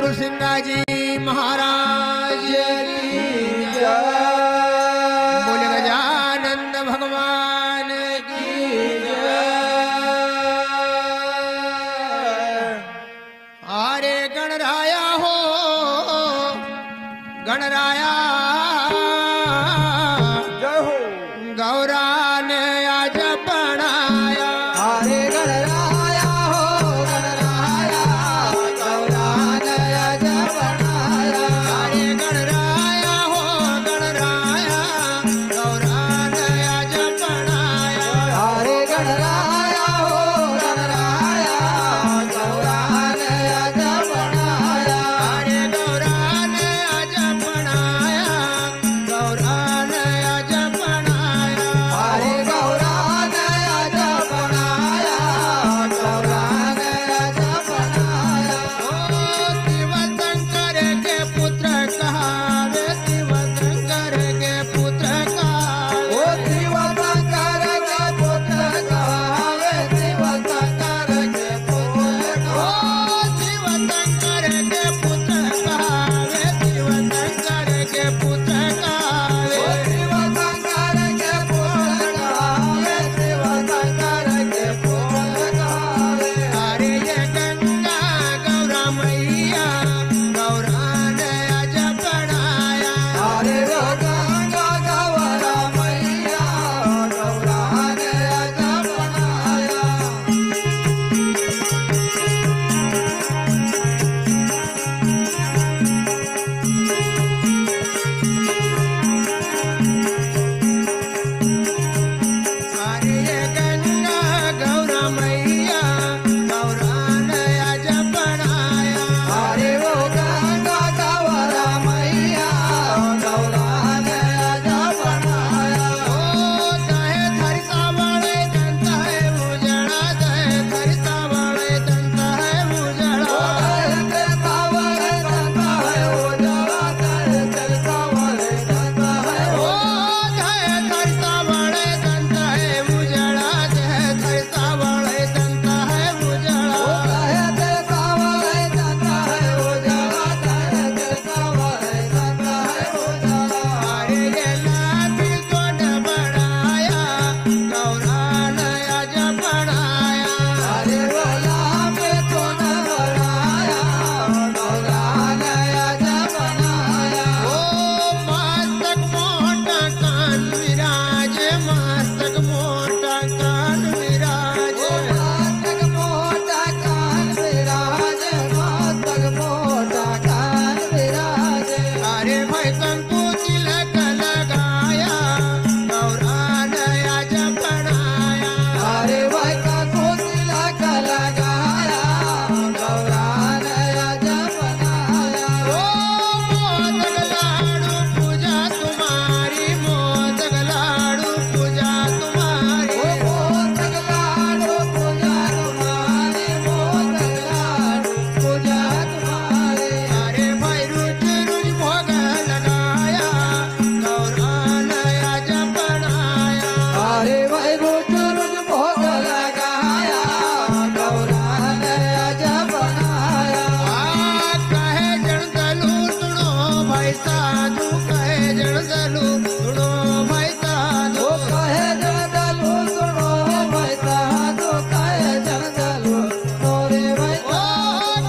सतगुरु सिंगाजी महाराज की जय। बोल गजानंद भगवान की जय। अरे गणराया हो गणराया जय हो। गौरा ने आज बनाया। अरे गणराया हो गणराया गौरा ने आज बनाया। अरे गणराया हो गणराया गौरा ने आज बनाया। अरे गणराया हो गणराया गौरा ने आज बनाया। अरे गौरा ने आज बनाया गौरा ने आज बनाया। अरे गौरा ने आज बनाया गौरा ने आज बनाया। ओ शिवशंकर के पुत्र कहावे शिवशंकर के पुत्र कहावे। ओ शिवशंकर के पुत्र कहावे शिवशंकर के पुत्र ओ शिवशंकर के पुत्र कहावे शिवशंकर के पुत्र कहावे। शिवशंकर के पुत्र कहावे शिवशंकर के पुत्र कहावे। अरे ये गंगा गौरा मैया गौरा ने आज बनाया। अरे वो गंगा गौरा मैया गौरा ने आज बनाया। अरे ये गंगा गौरा मैया गौरा ने आज बनाया। अरे वो गंगा गौरा मैया गौरा ने आज बनाया। ओ दहे धरता वाले जनता है उजड़ा दहे धरता वाले जनता है उजड़ा। ओ दहे धरता वाले जनता है उजड़ा दहे धरता वाले जनता है उजड़ा। अरे ये लाठी को न बनाया गौरा ने आज बनाया। ओ मस्तक मोटा कान विराजे मस्तक मोटा कान विराजे। अरे भाई कंकु तिलक लगाया गौरा ने आज बनाया। अरे भाई का कोसिला का लगाया गौरा ने आज बनाया। ओ मोदक लाडू पूजा तुम्हारी मोदक लाडू पूजा तुम्हारी। मोदक लाडू पूजा तुम्हारी मोदक लाडू पूजा तुम्हारी। अरे भाई रुच रुच भोग लगाया गौरा ने आज बनाया। अरे भाई रोज रोज भोग लगाया गौरा ने आज बनाया। कहे जन दलू सुनो भाई साधु कहे जन दलू सुनो भाई साधु। ओ कहे जगदलू सुनो भाई साधु कहे जगदलू सुनो रे भाई ओ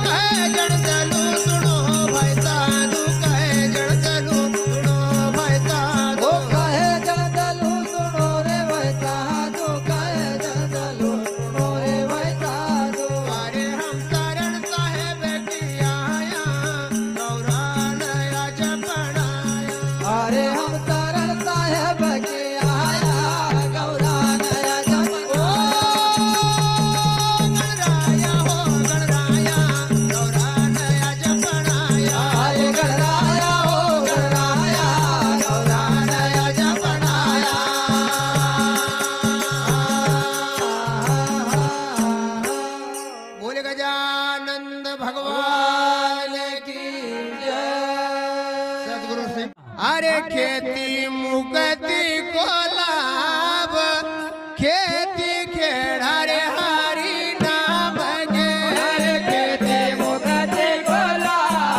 कहे जन दलू सुनो भाई साधु कहे जन दलू सुनो भाई साधु। ओ कहे जगदलू सुनो रे भाई साधु कहे जगदलू सुनो रे भाई साधु। अरे हम शरण साहेब की आया गौरा ने आज बनाया। अरे हम शरण साहेब के आया गौरा ने आज गणराया हो गणराया गौरा ने आज बनाया। अरे गणराया हो गणराया गौरा ने आज बनाया। बोल गजानंद भगवान की जय। सतगुरु सिंह। अरे खेती मुक्ति को लाभ खेती खेड़ा रे हारी नाम गे। अरे खेती मुक्ति को लाभ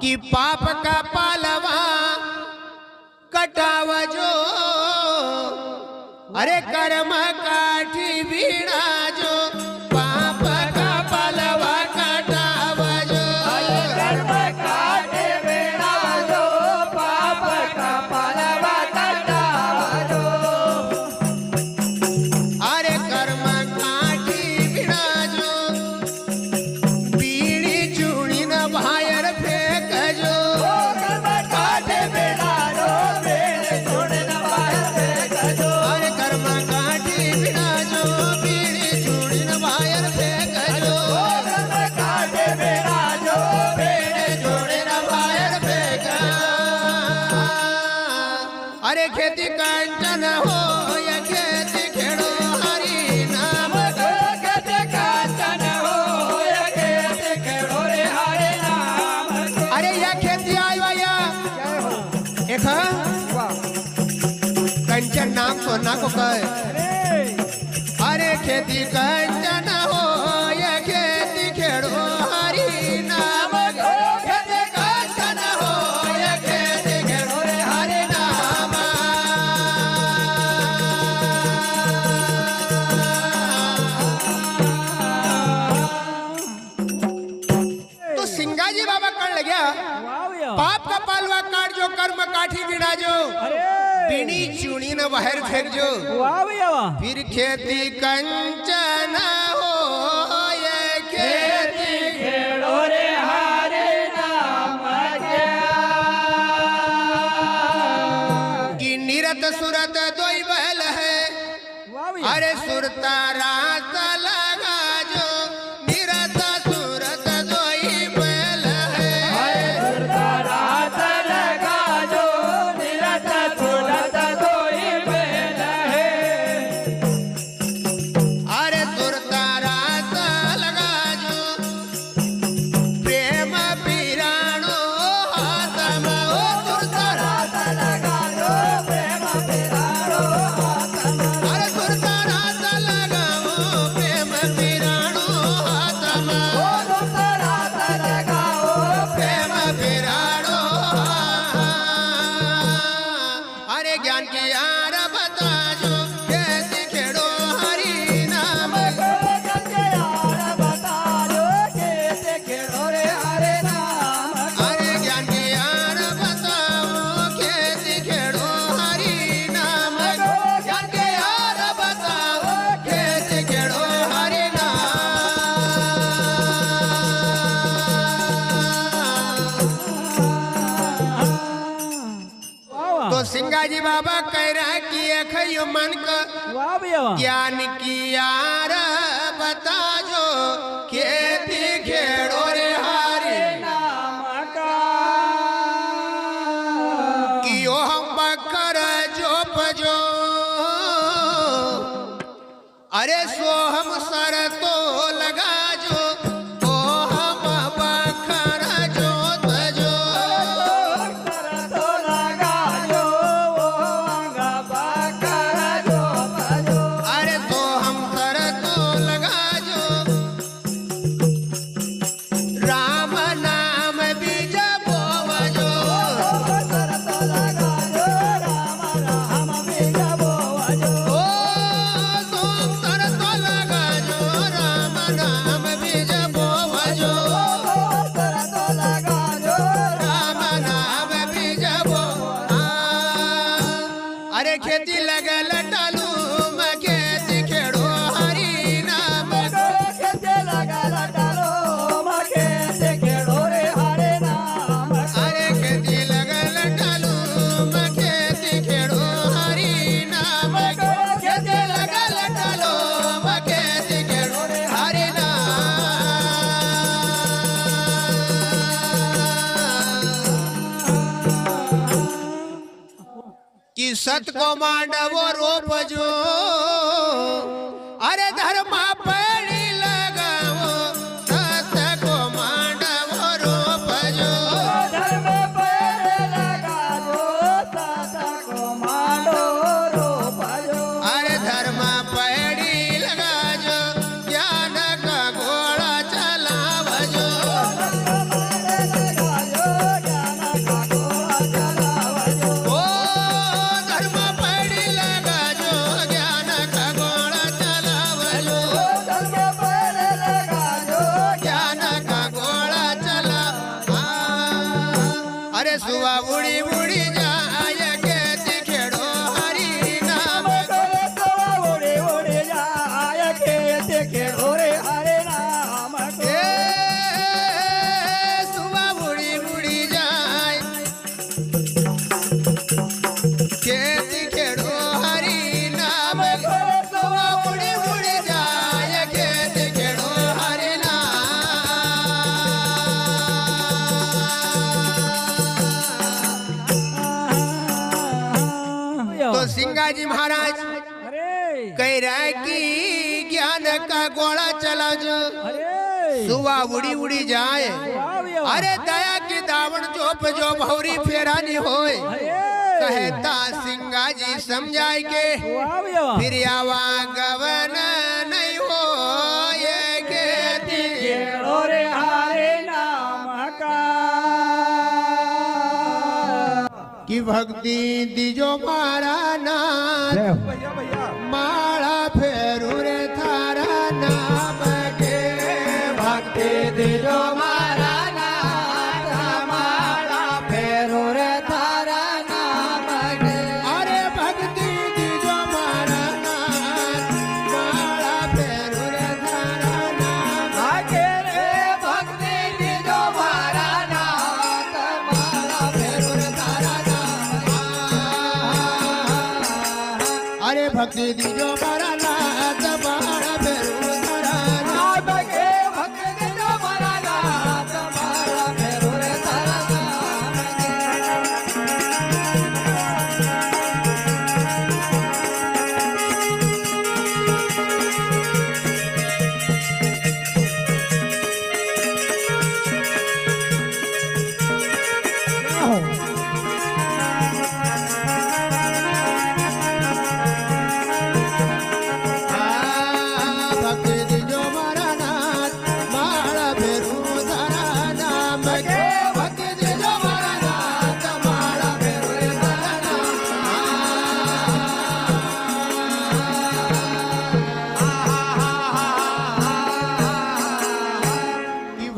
कि पाप का पालवा कटावजो अरे कर्म काठी बीड़ाजो पाप का पालवा कटावजो कर्म काटे बीड़ाजो पाप का पालवा कटावजो अरे कर्म काठी बीड़ाजो बीड़ी चूड़ी न बाहर फेंकजो कर्म काटे बीड़ाजो बीड़ी चूड़ी न बाहर फेंकजो अरे कर्म काठी बीड़ाजो बीड़ी चूड़ी न बाहर फेंकजो कर्म काटे बीड़ाजो बीड़ी चूड़ी न बाहर फेंकजो अरे खेती कंचन हो या खेती खेड़ो हरि नाम खेते कांचन हो या खेते खेड़ो रे हरे नाम अरे या खेती आयो या एक कंचन नाम सोना को कहे अरे खेती कंचन हो या खेती खेड़ो हरि नाम खेती कंचन हो या खेती खेड़ो रे हरि नाम तो सिंगाजी बाबा कर लग्या पाप का पालवा काट जो कर्म काठी बिना जो बीनी चूड़ी न बाहर फेंक जो फिर खेती कंचन हो ये खेती खेड़ो रे हरे नाम की निरत सुरत दोई बहल है अरे सुरता रात लगा जो निरत सुरत दोई बहल है रात लगा जो निरत सुरत दोई बेल है अरे सुरता रात लगा जो प्रेम पिराणो हाथम ओ सुरता रात लगा जो प्रेम पिरारो अरे सुरता रात लगाओ प्रेम पिराणो हाथम रात लगाओ प्रेम पिराणो अरे ज्ञान की यार बता जो कैसे खेड़ो हरि नाम गंगे यार बता दो कैसे खेड़ो रे हरे नाम अरे ज्ञान की यार बताओ कैसे खेड़ो हरि नाम ज्ञान के यार बताओ कैसे खेड़ो हरि नाम तो सिंगाजी बाबा कह रहा कि अखियो मन का ज्ञान की यार बता जो खेती खेड़ो रे हरि नाम का कियो हम बकर जो पजो अरे सो हम सर तो लगा जो ओ हम बकर जो तजो तो लगा जो अंगा बकर जो बजो अरे तो हम सर तो लगा जो राम नाम बीज बोवजो तो लगा जो राम राम बीज बोवजो ओ तुम सर तो लगा जो राम नाम बीज बोवजो तो लगा जो राम नाम बीज बो अरे खेती लगल डालू मैं खेती खेड़ो हरि नाम खेते लगा डालो खेते खेड़ो रे हरे नाम अरे खेती लगल डालू मैं खेती खेड़ो हरि नाम खेती लगल डालो मैं खेती खेड़ो हरि नाम कि सत को मांडवो रोप जो अरे धर्मा पड़ी लगाओ सत को मांडवो रोप जो धर्म पर लगा जो साता को मांडो रोप जो अरे धर्मा पड़ी लगा जो ज्ञान का घोड़ा चलाव जो लगा जो सुवा उड़ी उड़ी जाय के खेड़ो हरी नाम उड़े उड़े जाय के खेड़ो रे हरे नाम सुवा उड़ी उड़ी जाय के खेड़ो हरी नाम सुवा उड़ी उड़ी जाय के खेड़ो हरी तो सिंगाजी महाराज कह रहा है कि ज्ञान का गोला चला जो सुबह उड़ी उड़ी जाए अरे दया की दावण चोप जो भौरी फेरानी होए कहता सिंगाजी समझाए के फिर आवा गवन नहीं हो ये कहती रे हरे नाम का कि भक्ति दीजो मारा नाथ माला फेरू रे थारा नाम के भक्ति दीजो मारा नाथ माला फेरू रे थारा नाम के अरे भक्ति दीजो मारा नाथ माला फेरू रे थारा नाम के रे भक्ति दीजो मारा नाथ माला फेरू रे थारा अरे भक्ति दीजो मारा नाथ माला फेरू थारा नाम के भक्ति दीजो मारा नाथ माला फेरू रे थारा भक्ति दीजो मारा नाथ माला फेरू थारा नाम के भक्ति दीजो मारा नाथ माला फेरू रे थारा नाम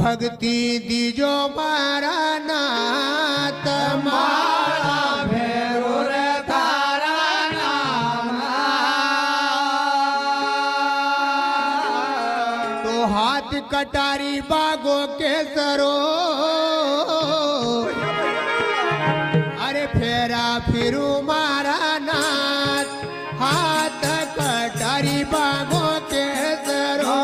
भक्ति दीजो मारा नाथ माला फेरू रे थारा नाम तो हाथ कटारी बागो के सरो अरे फेरा फिरू मारा नाथ हाथ कटारी बागो के सरो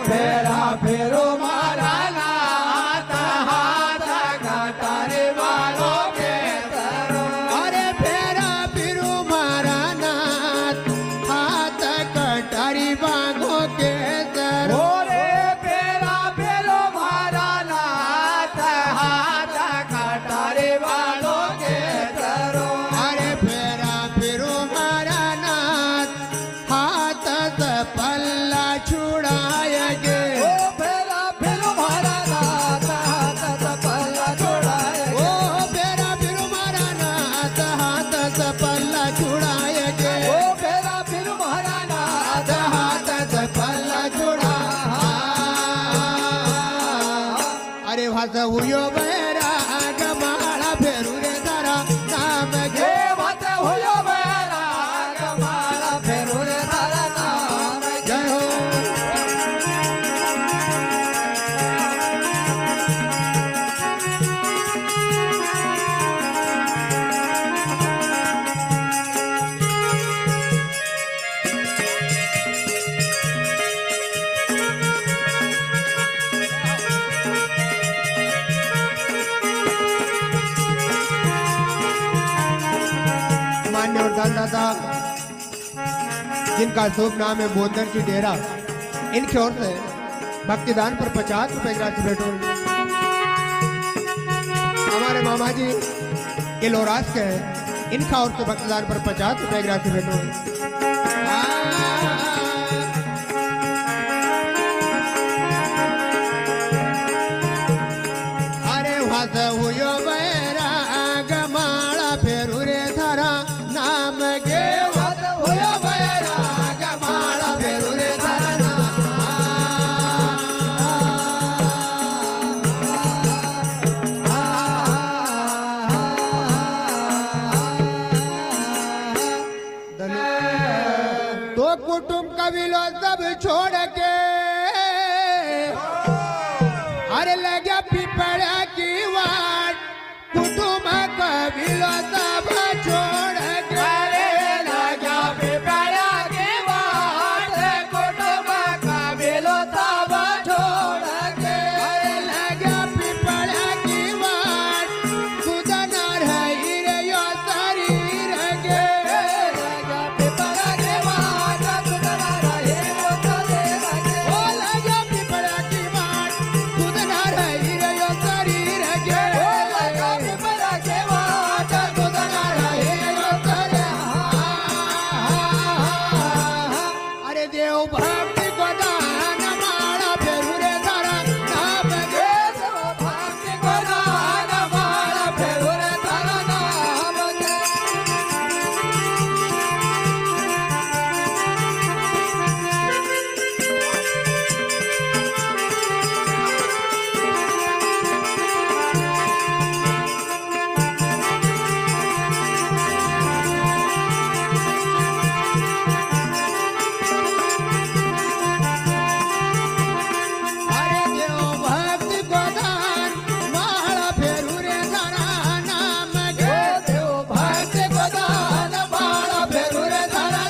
फेरा फेरो मारा नाथ हाथ घाटारे वालों के तरो अरे फेरा फिरू मारा नाथ हाथ कटारी बागो के सरो रे फेरा फेरो मारा नाथ हाथ घाटारे वालों के तरो अरे फेरा फिरू मारा नाथ हाथ से पल्ला छुड़ाएगे ओ फेरा फेरो मारा नाथ हाथ पल्ला छोड़ाए ओ फेरा फिरू मारा नाथ हाथ से पल्ला छुड़ाएगे ओ फेरा फेरो मारा नाथ हाथ से पल्ला छुड़ा अरे भाषा हुयो बेरा गमाला फेरू रे तारा नाम गे मत होयो मेरा कमाला फेरो रे तारा नाम जय हो मान्य और दादा जिनका शुभ नाम है बोधन की डेरा इनकी ओर से भक्तिदान पर 50 रुपए की राशि भेंट होगी। हमारे मामा जी ये लोरास के हैं इनका ओर से भक्तिदान पर 50 रुपए की राशि भेंट होगी। अरे वास हुयो बैरा गमाला फेरू रे थारा नाम गे मत होयो मेरा कमाला फेरो रे तारा नाम सब छोड़ के अरे लग्या पिपळ्या की वाट कुटुंब कबिलो सब छोड़ के अरे लग्या पिपळ्या की वाट कुटुंब कबिलो सब छोड़ के अरे लग्या पिपळ्या की वाट कुदनार हिरे यो शरीर गे लग्या पिपळ्या की वाट कुदनार हिरे यो शरीर गे ओ लग्या पिपळ्या की वाट कुदनार हिरे यो शरीर गे ओ लग्या पिपळ्या की वाट कुदनार हिरे यो शरीर अरे देव भक्ती गोदान माळा फेरू रे धरा नाम गे देव भक्ती गोदान माळा फेरू रे धरा नाम गे अरे देव भक्ती गोदान माळा फेरू रे धरा नाम गे देव भक्ती गोदान माळा फेरू रे धरा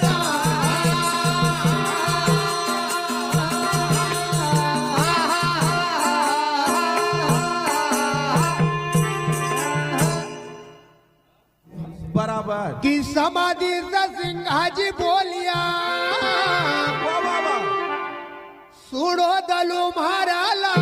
बराबर की समाधीचा सिंहाजी बोलिया वा वा वा सुडो दलू माराला